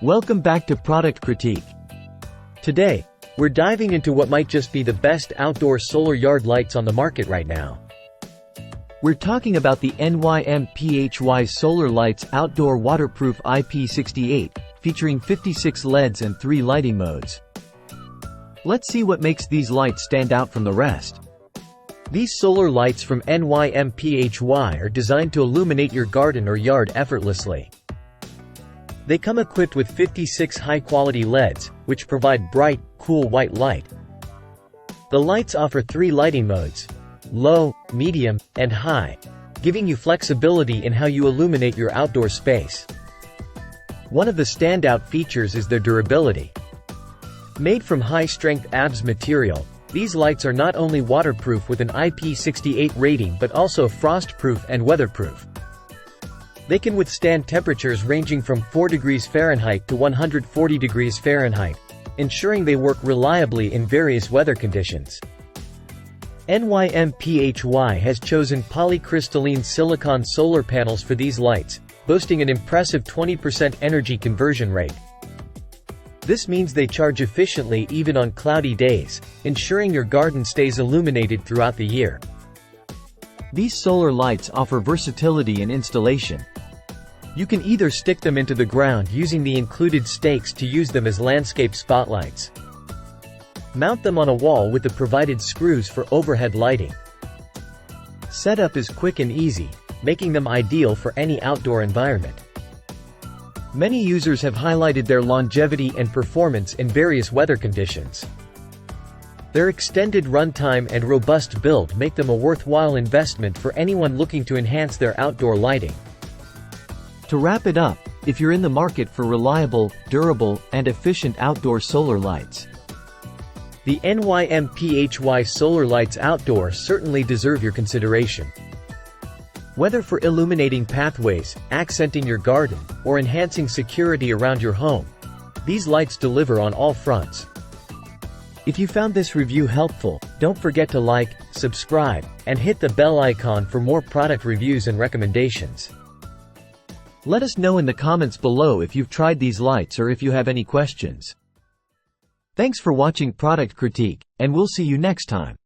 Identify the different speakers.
Speaker 1: Welcome back to Product Critique.
Speaker 2: Today, we're diving into what might just be the best outdoor solar yard lights on the market right now.
Speaker 1: We're talking about the NYMPHY Solar Lights Outdoor Waterproof IP68, featuring 56 LEDs and 3 lighting modes. Let's see what makes these lights stand out from the rest.
Speaker 2: These solar lights from NYMPHY are designed to illuminate your garden or yard effortlessly. They come equipped with 56 high-quality LEDs, which provide bright, cool white light. The lights offer 3 lighting modes: low, medium, and high, giving you flexibility in how you illuminate your outdoor space. One of the standout features is their durability. Made from high-strength ABS material, these lights are not only waterproof with an IP68 rating but also frost-proof and weatherproof. They can withstand temperatures ranging from 4 degrees Fahrenheit to 140 degrees Fahrenheit, ensuring they work reliably in various weather conditions. NYMPHY has chosen polycrystalline silicon solar panels for these lights, boasting an impressive 20% energy conversion rate. This means they charge efficiently even on cloudy days, ensuring your garden stays illuminated throughout the year.
Speaker 1: These solar lights offer versatility in installation.
Speaker 2: You can either stick them into the ground using the included stakes to use them as landscape spotlights. Mount them on a wall with the provided screws for overhead lighting. Setup is quick and easy, making them ideal for any outdoor environment. Many users have highlighted their longevity and performance in various weather conditions. Their extended runtime and robust build make them a worthwhile investment for anyone looking to enhance their outdoor lighting.
Speaker 1: To wrap it up, if you're in the market for reliable, durable, and efficient outdoor solar lights,
Speaker 2: the NYMPHY Solar Lights Outdoor certainly deserve your consideration. Whether for illuminating pathways, accenting your garden, or enhancing security around your home, these lights deliver on all fronts. If you found this review helpful, don't forget to like, subscribe, and hit the bell icon for more product reviews and recommendations. Let us know in the comments below if you've tried these lights or if you have any questions. Thanks for watching Product Critique, and we'll see you next time.